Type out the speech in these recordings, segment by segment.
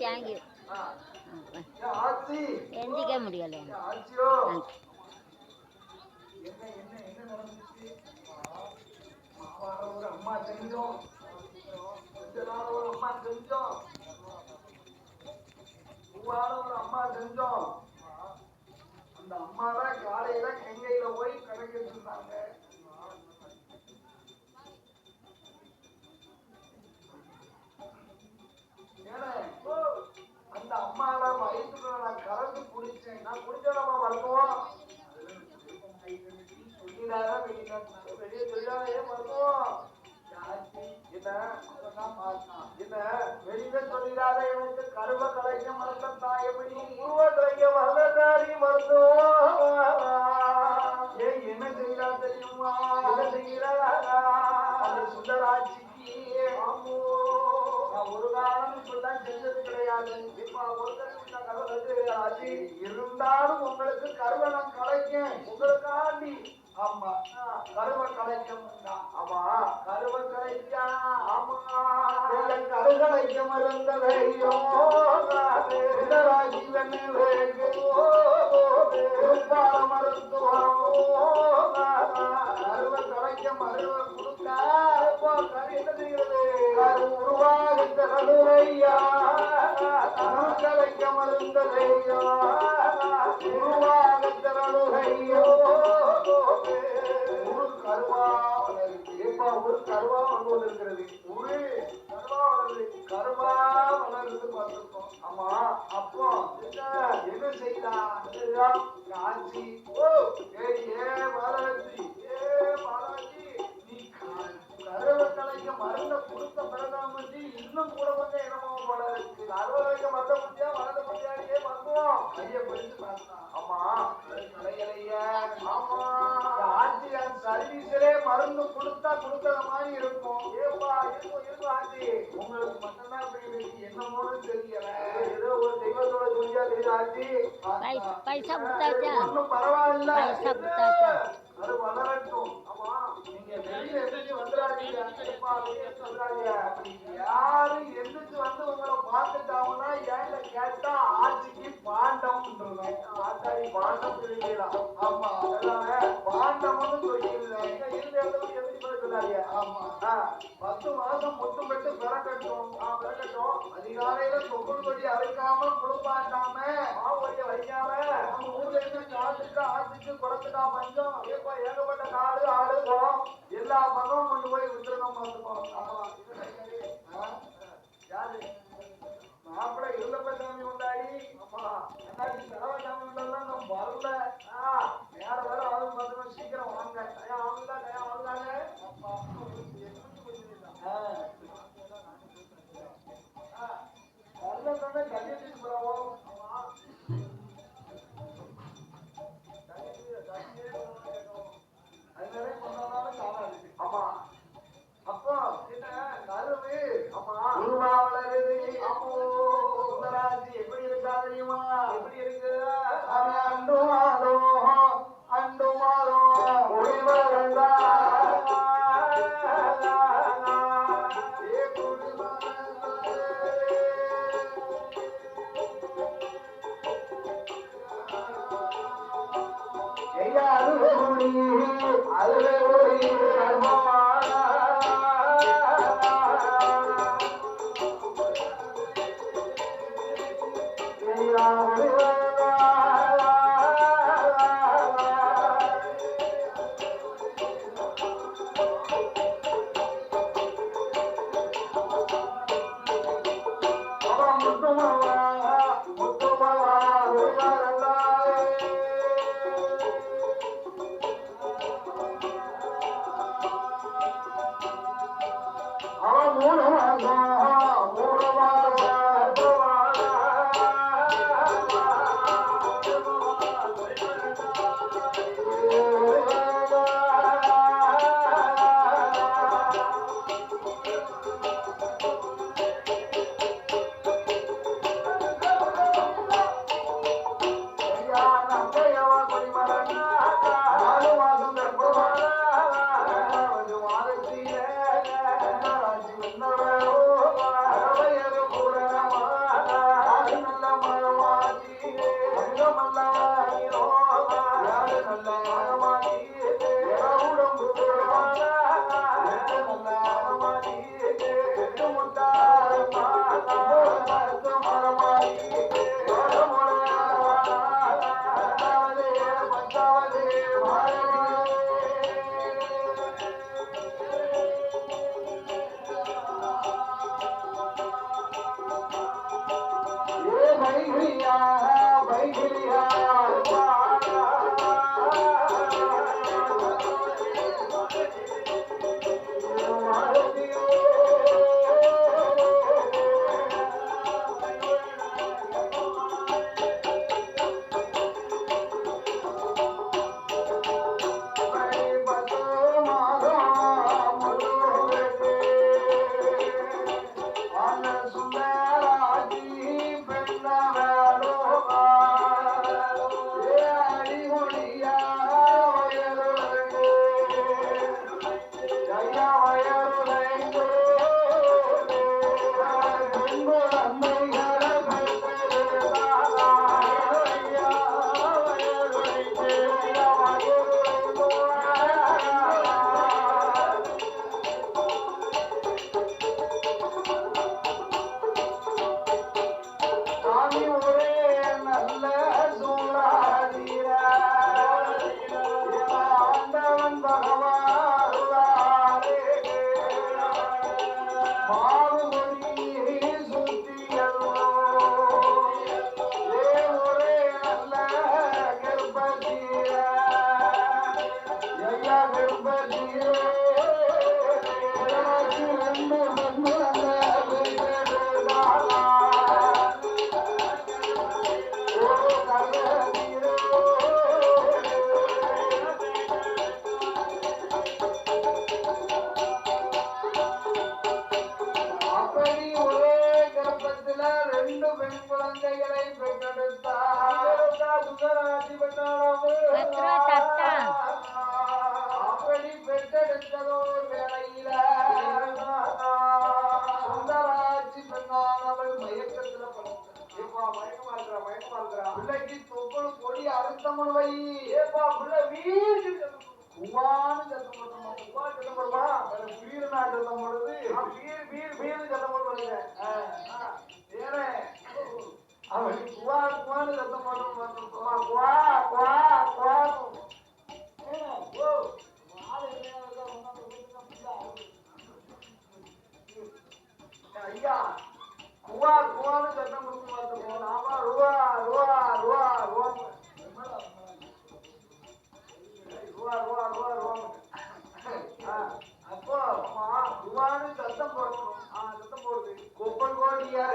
Thank you thank you. எந்திக்க முடியல. அம்மா செஞ்சோம் ஒரு அம்மா செஞ்சோம் ஒரு அம்மா செஞ்சோம். அந்த அம்மாவை காலையில கங்கையில போய் கணக்கிட்டு இருந்தாங்க. அந்த அம்மாவை வயிற்றுல நான் கலந்து குடிச்சேன். நான் குடிச்சோம் மருத்துவம் சொல்லிடாத வெளியே சொல்லிடாத ஏன் மருத்துவம் என்ன வெளியில சொல்லிடாத எனக்கு கருவ கலைக்க மறந்தா எப்படி உருவ கலைக்க மறந்தாரி மருத்துவம் ஏன் என்ன செய்யறா தெரியுமா? என்ன செய்யறா சுந்தராட்சிக்கு ஒரு காலம் இப்பதான் செஞ்சது கிடையாது. இப்ப ஒரு இருந்தாலும் உங்களுக்கு கருவை நான் கலைக்கேன் உங்களுக்காண்டி. ஆமா கருவை கலைக்கும். ஆமா கருவை கலைக்கா. ஆமா கருகலைக்க மருந்ததையோ ராஜீவன் மருத்துவம் கருவை கலைக்க மருவை கொடுத்தா கரு என்ன செய்கிறது? கரு உருவாகின்ற கருவையா கலைக்க மருந்ததையோ உருவாகின்ற கருவையோ ஒரு கருவா வளர்கிறது. ஒரு கருவா வளர்ந்து பார்த்துருக்கோம். ஆமா அப்போ என்ன செய்யலாம்? காட்சி நீ கருவை கலைக்க மருந்த கொடுத்த பிறகு இன்னும் கூட கொஞ்சம் என்னமோ போல இருக்கு. கருவை கலைக்க மருந்த முடியா வளர்ந்த முடியாடியே மருத்துவம் கைய பிடிச்சு பார்த்தா. ஆமா கலைகளைய ஆமா ஆட்சியன் சர்வீஸிலே மருந்து கொடுத்தா கொடுத்தத மாதிரி இருக்கும். ஏப்பா இருக்கும் ஆட்சி உங்களுக்கு மட்டும்தான் என்னமோன்னு தெரியல. ஏதோ ஒரு தெய்வத்தோட சொல்லியா தெரியுது ஆட்சி. பைசா கொடுத்தாச்சா? ஒன்னும் பரவாயில்ல, பைசா கொடுத்தாச்சா? அது வளரட்டும். ஆமா நீங்க வெளியில எந்திரிச்சு வந்துடாதீங்க. யாரும் எந்திரிச்சு வந்து உங்களை பார்த்துட்டாங்கன்னா ஏன்ல கேட்டா ஆட்சிக்கு பாண்டம் ஆத்தாடி பாண்டம் சொல்லிடலாம். ஆமா பாண்டம்னு சொல்லிடுறேன். சொல்லாங்க. ஆமா 10 மாசம் முட்டு பெட்டு பிறக்கட்டும். அதிகாலையில தொகுடு கொடி அரைக்காம குளிப்பாட்டாம மாவடிய வைக்காம நம்ம ஊர்ல இருந்து காட்டுக்கு ஆட்டுக்கு குளத்துக்கா பஞ்சம் ஏகப்பட்ட காடு ஆடு குளம் எல்லா பக்கமும் கொண்டு போய் விட்டுருக்கோம். யாரு மாப்பிள்ளை இருந்தப்ப சாமி உண்டாடி. ஆமா தரவ சாமி உண்டெல்லாம் நம்ம வரல. வேற வேற ஆளு பார்த்தோம். சீக்கிரம் வாங்க. வாங்க கல்யாணத்துக்கு போறோம். அதனால கொண்டாலும் காணாது. ஆமா அப்போ என்ன கருவு ஆமா உருவா வளருது. அப்போ சுந்தராட்சி எப்படி இருக்கா தெரியுமா? எப்படி இருக்கு? அண்டு மாதோ ஒளிவரந்தா நல்ல அகமாடி உடம்பு நல்ல அகமாடி முட்டாய் மரமாடி பஞ்சாவதே வைகிரியா வைகிரியா பிள்ளைக்கு தொப்புள் கொடி அறுத்தமன் வை ஏப்பா பிள்ளை வீடு உவான்னு சத்தம் போட்டோமா உவா சத்தம் போடுமா வீடு நான் சத்தம் போடுறது வீடு சத்தம் போடுவாங்க ஏனே அவன் குவா குவான்னு சத்தம் போட்டோம் குவா குவா குவா ஐயா குவா குவான்னு சத்தம் கொடுத்து பார்த்தோம் நாம ரூவா ரூவா ரூவா ரூவா ரூவா ரூவா ரூவா ரூவா அப்போ அம்மா ரூவான்னு சத்தம் போடணும் சத்தம் போடுது கொப்பன் கோடியா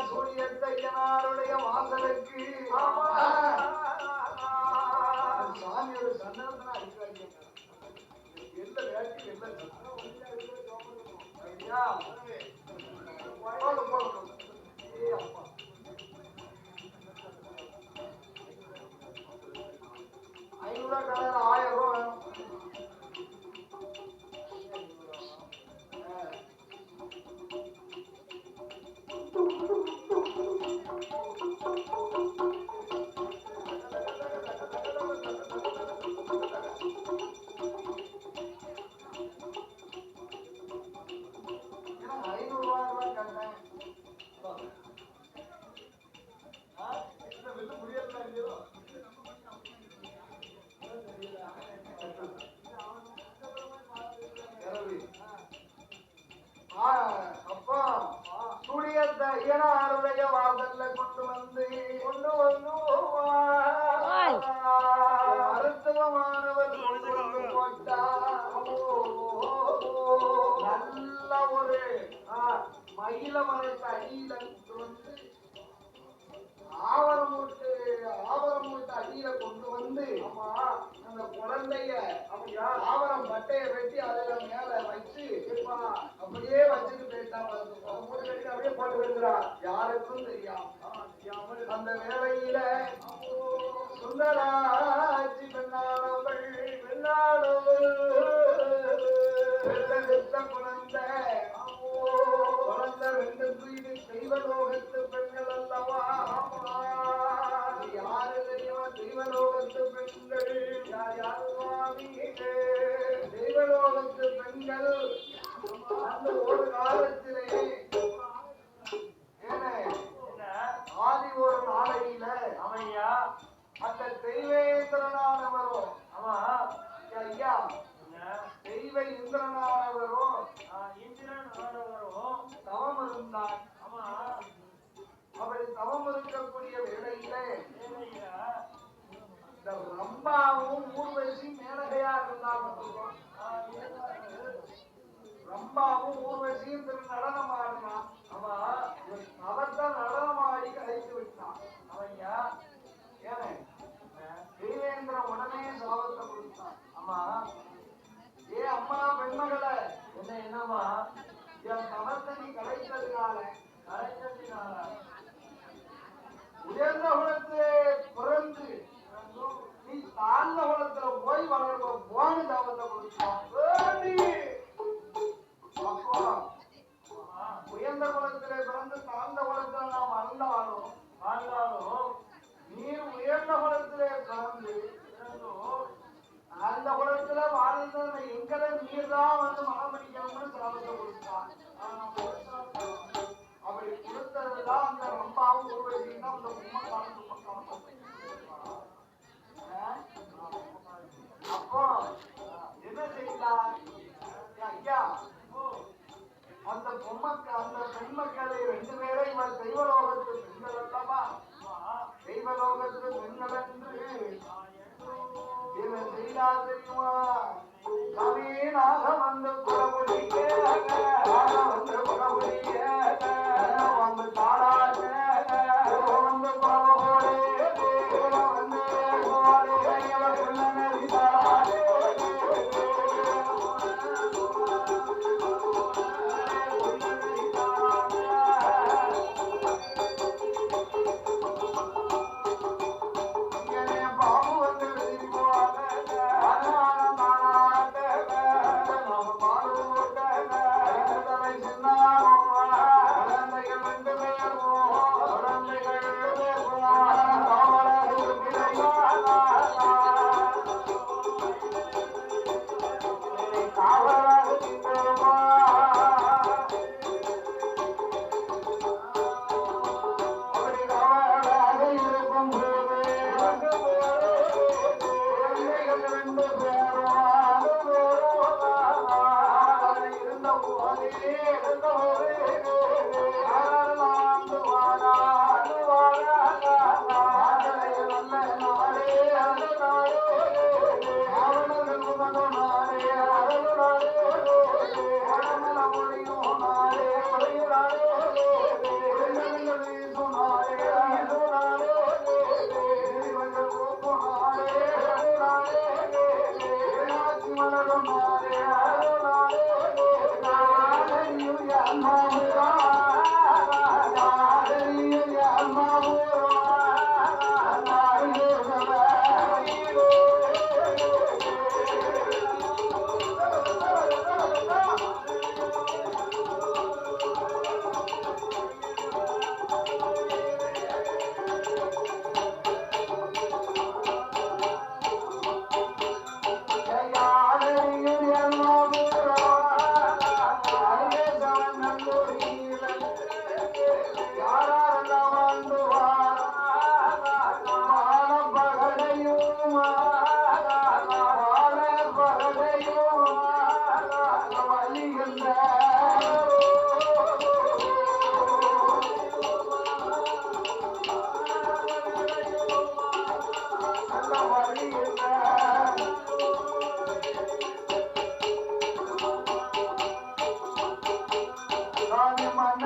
சூரியத்தையனாருடைய வாசலுக்கு சாமி ஒரு சந்தனத்தினா அடிக்கிறாங்க எந்த வேட்டி எந்த ஐநூறுவா கலர் 1000 ரூபா வேணும் முடியாது மயில மரத்தை அடியில கொண்டு வந்து ஆவரமூட்டு அடியில கொண்டு வந்து அந்த குழந்தைய அப்படியா ஆவரம் பட்டைய வெட்டி அதுல மேல வச்சு அப்படியே வச்சுட்டு போயிட்டான். அப்படியே போட்டு விடுறான், யாருக்கும் தெரியாம. அந்த வேளையில சுந்தராட்சி பெண்ணானவள் குழந்தை ரெண்டு வீடு தெய்வலோகத்து பெண்கள் அல்லவா? யாரு தெரியுமா தெய்வலோகத்து பெண்கள்? தெய்வலோகத்து பெண்கள் அந்த ஒரு காலத்திலே ஆதி ஒரு நாளையில அவையா அந்த தெய்வேந்திரனானவரும் ஐயா தெய்வ இந்திரனானவரும் தவம் இருந்தார். அப்படி தவம் இருக்கக்கூடிய வேளையில இந்த ரம்பாவும் ஊர்வசி மேலகையா இருந்தாங்க. ரம்பாவும் ஊர்வசியும் திரு நடனம் ஆடினான். அவர்தான் நடனம் ஆடி கலைத்து விட்டான். அவன்யா ஏன தேவேந்திரன் உடனே சாபத்தை கொடுத்தான். ஏ அம்மா பெண்மகளை என்னம்மா என் தவத்தை நீ கலைத்ததினால உயர்ந்த குலத்திலே பிறந்து நீ தாழ்ந்த குலத்துல போய் வளர்வ போனு சாபத்தை கொடுத்தான். அப்போ உயர்ந்த குலத்திலே பிறந்து தாழ்ந்த குலத்துல நாம் வாழ்ந்தாலும் நீர் உயர்ந்த குலத்திலே பிறந்து அந்த குலத்துல வாழ்ந்த எங்களை நீர் தான் வந்து மனம் பிடிக்கணும்னு சாபத்தை கொடுத்தான். அப்படி கொடுத்ததுதான் அந்த ரம்பாவும் ஊர்வசியும் அந்த உண்மை அப்போ என்ன செய்யலாம் ஐயா? அந்த பெண்மக்களை ரெண்டு பேரை இவர் தெய்வலோகத்து பெண்கள் அல்லவா? தெய்வலோகத்து பெண்கள் என்று இவன் செய்தா தெரியுமா? கவீனாக வந்து குறவுடிக்க வந்து குறவுடிக்க வந்து தாளாக வந்து குறவோடு வந்து மன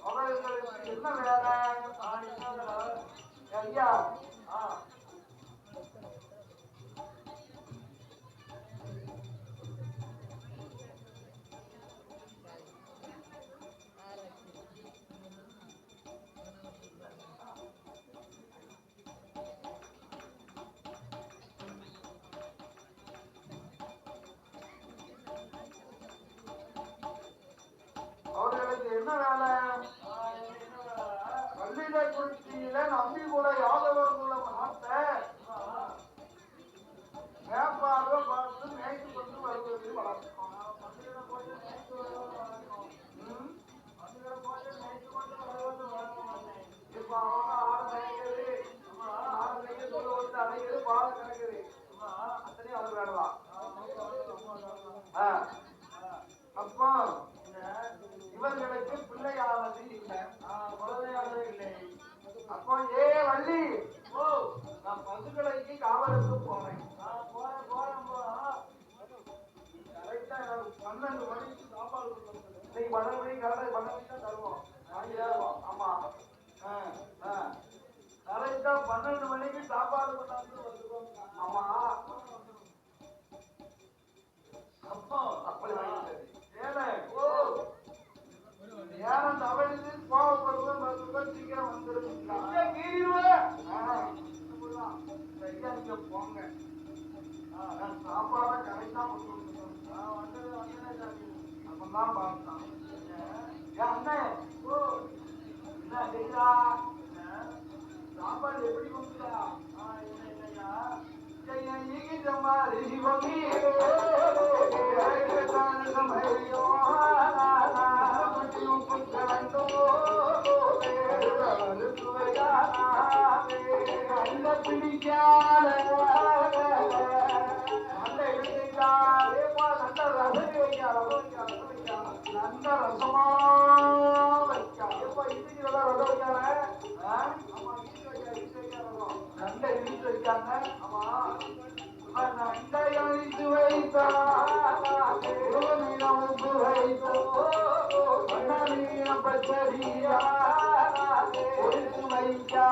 அவர்களுக்கு என்ன வேலை ஐயா? அவர்களுக்கு என்ன வேலை? பள்ளியில நம்பி கூட யாதவர் கூட நாட்டை மேற்பார்வை பார்த்து மேய்த்து கொண்டு வருவது வளர்க்கும். இப்ப அவங்க ஆடு அடைகிறது பால் கிடைக்குது அத்தனையும் அது வேணலாம். அப்போ இவர்களுக்கு பிள்ளையானது இல்லை, குழந்தையானது இல்லை. அப்போ ஏ வள்ளி, நான் பசுக்களைக்கு காவலுக்கு போறேன். கரெக்டா 12 மணிக்கு சாப்பாடு இன்னைக்கு 12 மணிக்கு கரெக்டா 12 மணிக்கு தான் தருவோம். ஆமா கரெக்டா 12 மணிக்கு சாப்பாடு கொண்டாந்து வந்துருவோம். ஆமா அப்போ அப்படி ஏன்னா நேரம் தவறிது கோவப்படுவோம் சீக்கிரம் வந்துருங்க. போங்க சாப்பாட கரெக்டா அப்பதான் பார்த்தான் அண்ணே என்ன செய்யறா சாப்பாடு எப்படி கொடுக்குறா நல்ல ரசமா நல்ல இழுத்து வைக்காங்க. ஆமா நண்டை அழித்து வைத்தா பச்சரியா வைக்கா